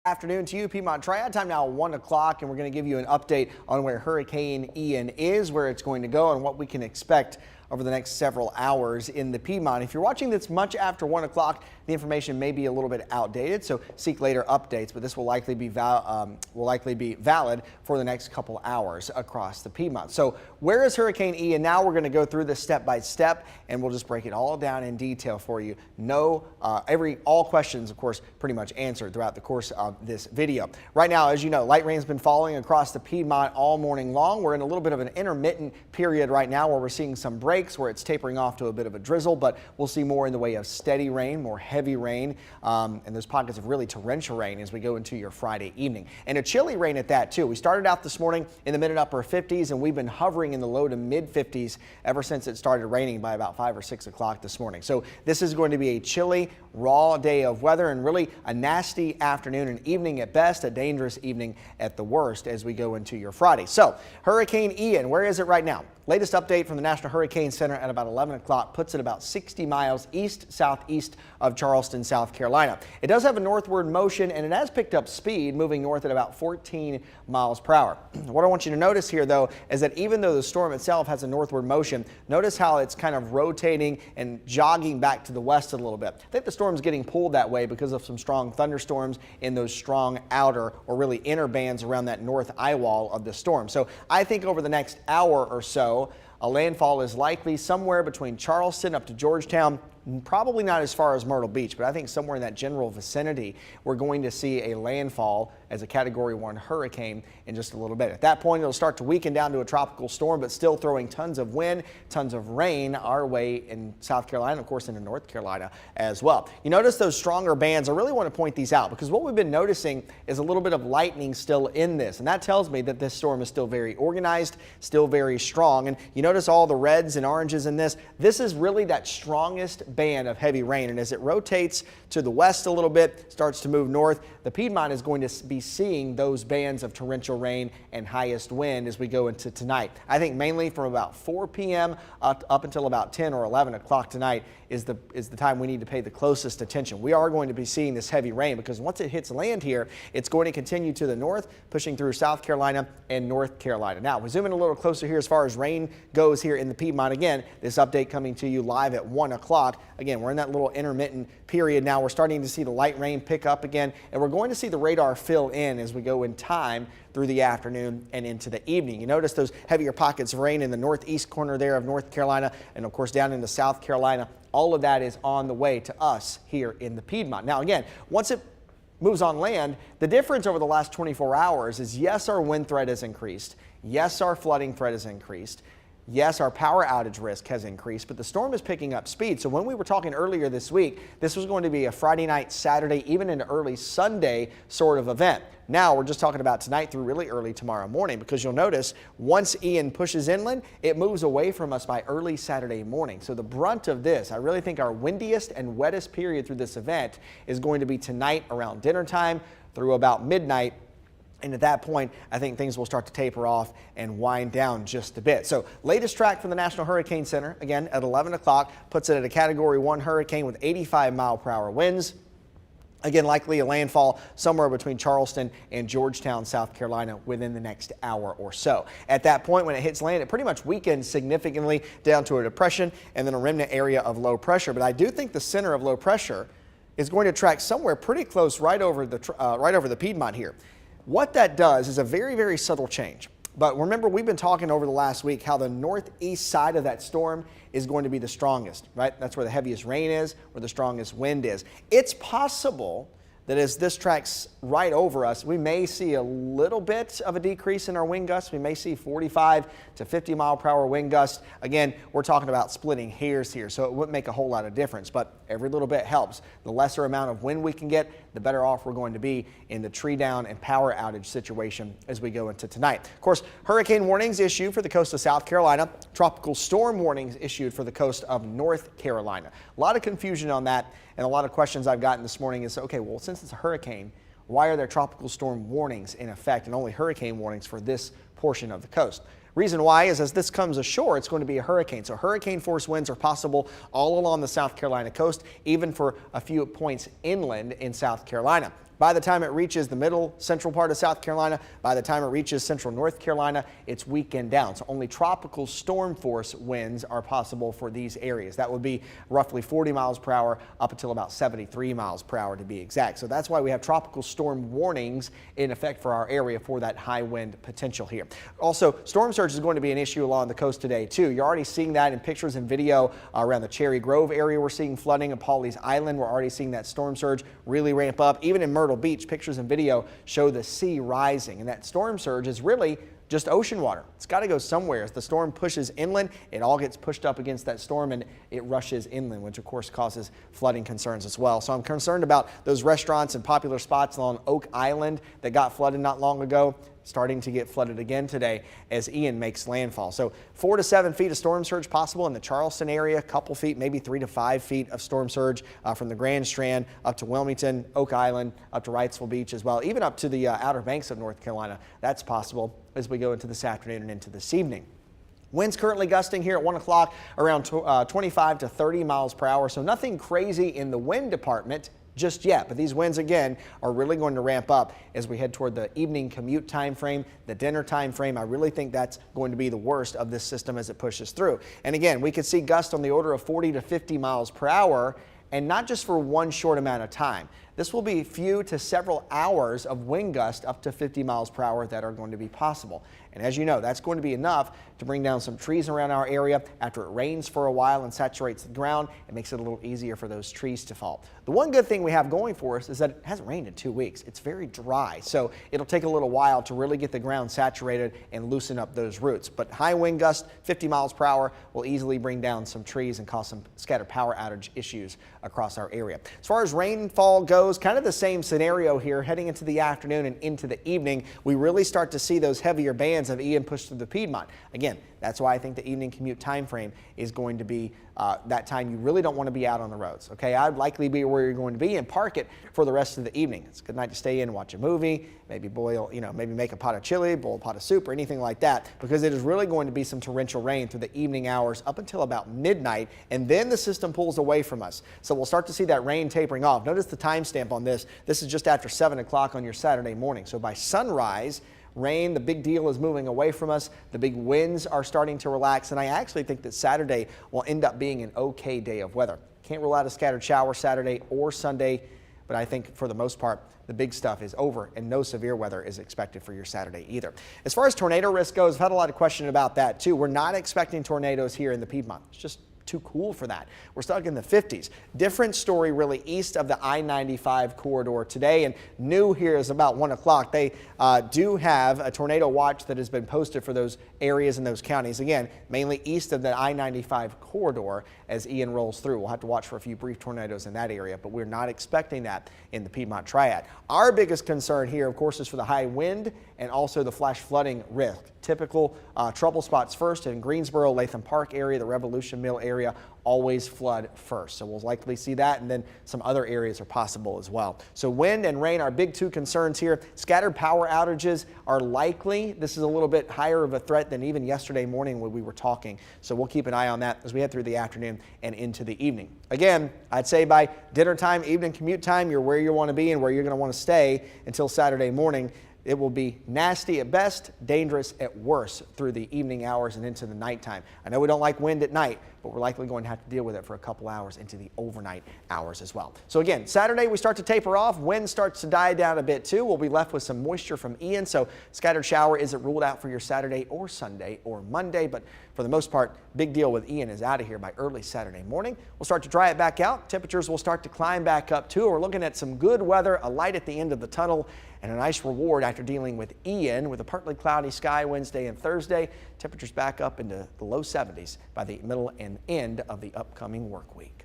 Afternoon to you, Piedmont Triad. Time now 1 o'clock, and we're going to give you an update on where Hurricane Ian is, where it's going to go, and what we can expect over the next several hours in the Piedmont. If you're watching this much after 1 o'clock, the information may be a little bit outdated, so seek later updates, but this will likely be valid for the next couple hours across the Piedmont. So where is Hurricane Ian now? We're going to go through this step by step, and we'll just break it all down in detail for you. All questions, of course, pretty much answered throughout the course of this video. Right now, as you know, light rain's been falling across the Piedmont all morning long. We're in a little bit of an intermittent period right now where we're seeing some breaks, where it's tapering off to a bit of a drizzle, but we'll see more in the way of steady rain, more heavy rain, and there's pockets of really torrential rain as we go into your Friday evening. And a chilly rain at that too. We started out this morning in the mid and upper 50s, and we've been hovering in the low to mid 50s ever since it started raining by about 5 or 6 o'clock this morning. So this is going to be a chilly, raw day of weather, and really a nasty afternoon and evening at best, a dangerous evening at the worst as we go into your Friday. So Hurricane Ian, where is it right now? Latest update from the National Hurricane Center at about 11 o'clock puts it about 60 miles east-southeast of Charleston, South Carolina. It does have a northward motion, and it has picked up speed, moving north at about 14 miles per hour. What I want you to notice here, though, is that even though the storm itself has a northward motion, notice how it's kind of rotating and jogging back to the west a little bit. I think the storm's getting pulled that way because of some strong thunderstorms in those strong outer or really inner bands around that north eye wall of the storm. So I think over the next hour or so, a landfall is likely somewhere between Charleston up to Georgetown. Probably not as far as Myrtle Beach, but I think somewhere in that general vicinity, we're going to see a landfall as a Category 1 hurricane in just a little bit. At that point, it'll start to weaken down to a tropical storm, but still throwing tons of wind, tons of rain our way in South Carolina, of course, into North Carolina as well. You notice those stronger bands. I really want to point these out because what we've been noticing is a little bit of lightning still in this, and that tells me that this storm is still very organized, still very strong. And you notice all the reds and oranges in this. This is really that strongest band of heavy rain, and as it rotates to the west a little bit, starts to move north, the Piedmont is going to be seeing those bands of torrential rain and highest wind as we go into tonight. I think mainly from about 4 p.m. up until about 10 or 11 o'clock tonight is the time we need to pay the closest attention. We are going to be seeing this heavy rain because once it hits land here, it's going to continue to the north, pushing through South Carolina and North Carolina. Now, we zoom in a little closer here as far as rain goes here in the Piedmont. Again, this update coming to you live at 1 o'clock. Again, we're in that little intermittent period now. We're starting to see the light rain pick up again, and we're going to see the radar fill in as we go in time through the afternoon and into the evening. You notice those heavier pockets of rain in the northeast corner there of North Carolina, and of course down into South Carolina. All of that is on the way to us here in the Piedmont. Now again, once it moves on land, the difference over the last 24 hours is yes, our wind threat has increased. Yes, our flooding threat has increased. Yes, our power outage risk has increased, but the storm is picking up speed. So when we were talking earlier this week, this was going to be a Friday night, Saturday, even into early Sunday sort of event. Now we're just talking about tonight through really early tomorrow morning, because you'll notice once Ian pushes inland, it moves away from us by early Saturday morning. So the brunt of this, I really think our windiest and wettest period through this event is going to be tonight around dinner time through about midnight. And at that point, I think things will start to taper off and wind down just a bit. So latest track from the National Hurricane Center, again at 11 o'clock, puts it at a Category 1 hurricane with 85-mile-per-hour winds. Again, likely a landfall somewhere between Charleston and Georgetown, South Carolina within the next hour or so. At that point, when it hits land, it pretty much weakens significantly down to a depression and then a remnant area of low pressure. But I do think the center of low pressure is going to track somewhere pretty close right over the Piedmont here. What that does is a very, very subtle change. But remember, we've been talking over the last week how the northeast side of that storm is going to be the strongest, right? That's where the heaviest rain is, where the strongest wind is. It's possible that as this tracks right over us, we may see a little bit of a decrease in our wind gusts. We may see 45 to 50 mile per hour wind gusts. Again, we're talking about splitting hairs here, so it wouldn't make a whole lot of difference, but every little bit helps. The lesser amount of wind we can get, the better off we're going to be in the tree down and power outage situation as we go into tonight. Of course, hurricane warnings issued for the coast of South Carolina, tropical storm warnings issued for the coast of North Carolina. A lot of confusion on that, and a lot of questions I've gotten this morning is, okay, well, since it's a hurricane, why are there tropical storm warnings in effect and only hurricane warnings for this portion of the coast? Reason why is as this comes ashore, it's going to be a hurricane. So hurricane force winds are possible all along the South Carolina coast, even for a few points inland in South Carolina. By the time it reaches the middle central part of South Carolina, by the time it reaches central North Carolina, it's weakened down. So only tropical storm force winds are possible for these areas. That would be roughly 40 miles per hour up until about 73 miles per hour to be exact. So that's why we have tropical storm warnings in effect for our area for that high wind potential here. Also, storm surge is going to be an issue along the coast today too. You're already seeing that in pictures and video around the Cherry Grove area. We're seeing flooding of Pawleys Island. We're already seeing that storm surge really ramp up. Even in Myrtle Beach, pictures and video show the sea rising, and that storm surge is really just ocean water. It's got to go somewhere. As the storm pushes inland, it all gets pushed up against that storm and it rushes inland, which of course causes flooding concerns as well. So I'm concerned about those restaurants and popular spots along Oak Island that got flooded not long ago, starting to get flooded again today as Ian makes landfall. So 4 to 7 feet of storm surge possible in the Charleston area, a couple feet, maybe 3 to 5 feet of storm surge from the Grand Strand up to Wilmington, Oak Island, up to Wrightsville Beach as well, even up to the Outer Banks of North Carolina. That's possible as we go into this afternoon and into this evening. Winds currently gusting here at 1 o'clock around 25 to 30 miles per hour. So nothing crazy in the wind department just yet, but these winds again are really going to ramp up as we head toward the evening commute time frame, the dinner time frame. I really think that's going to be the worst of this system as it pushes through. And again, we could see gusts on the order of 40 to 50 miles per hour, and not just for one short amount of time. This will be few to several hours of wind gusts up to 50 miles per hour that are going to be possible. And as you know, that's going to be enough to bring down some trees around our area. After it rains for a while and saturates the ground, it makes it a little easier for those trees to fall. The one good thing we have going for us is that it hasn't rained in 2 weeks. It's very dry, so it'll take a little while to really get the ground saturated and loosen up those roots. But high wind gusts, 50 miles per hour, will easily bring down some trees and cause some scattered power outage issues across our area. As far as rainfall goes, kind of the same scenario here heading into the afternoon and into the evening. We really start to see those heavier bands of Ian push through the Piedmont. Again, that's why I think the evening commute time frame is going to be that time you really don't want to be out on the roads. Okay, I'd likely be where you're going to be and park it for the rest of the evening. It's a good night to stay in, watch a movie, maybe boil, maybe make a pot of chili, boil a pot of soup or anything like that, because it is really going to be some torrential rain through the evening hours up until about midnight, and then the system pulls away from us. So we'll start to see that rain tapering off. Notice the timestamp on this. This is just after 7 o'clock on your Saturday morning. So by sunrise, rain, the big deal, is moving away from us. The big winds are starting to relax, and I actually think that Saturday will end up being an okay day of weather. Can't rule out a scattered shower Saturday or Sunday, but I think for the most part, the big stuff is over and no severe weather is expected for your Saturday either. As far as tornado risk goes, I've had a lot of question about that too. We're not expecting tornadoes here in the Piedmont. It's just too cool for that. We're stuck in the 50s. Different story really east of the I-95 corridor today, and new here is about 1 o'clock. They do have a tornado watch that has been posted for those areas in those counties. Again, mainly east of the I-95 corridor as Ian rolls through. We'll have to watch for a few brief tornadoes in that area, but we're not expecting that in the Piedmont Triad. Our biggest concern here, of course, is for the high wind and also the flash flooding risk. Typical trouble spots first in Greensboro, Latham Park area, the Revolution Mill area, always flood first. So we'll likely see that, and then some other areas are possible as well. So wind and rain are big two concerns here. Scattered power outages are likely. This is a little bit higher of a threat than even yesterday morning when we were talking. So we'll keep an eye on that as we head through the afternoon and into the evening. Again, I'd say by dinner time, evening commute time, you're where you want to be and where you're going to want to stay until Saturday morning. It will be nasty at best, dangerous at worst through the evening hours and into the nighttime. I know we don't like wind at night, but we're likely going to have to deal with it for a couple hours into the overnight hours as well. So again, Saturday we start to taper off. Wind starts to die down a bit too. We'll be left with some moisture from Ian, so scattered shower isn't ruled out for your Saturday or Sunday or Monday, but for the most part, big deal with Ian is out of here by early Saturday morning. We'll start to dry it back out. Temperatures will start to climb back up too. We're looking at some good weather, a light at the end of the tunnel, and a nice reward after dealing with Ian with a partly cloudy sky Wednesday and Thursday. Temperatures back up into the low 70s by the middle and end of the upcoming work week.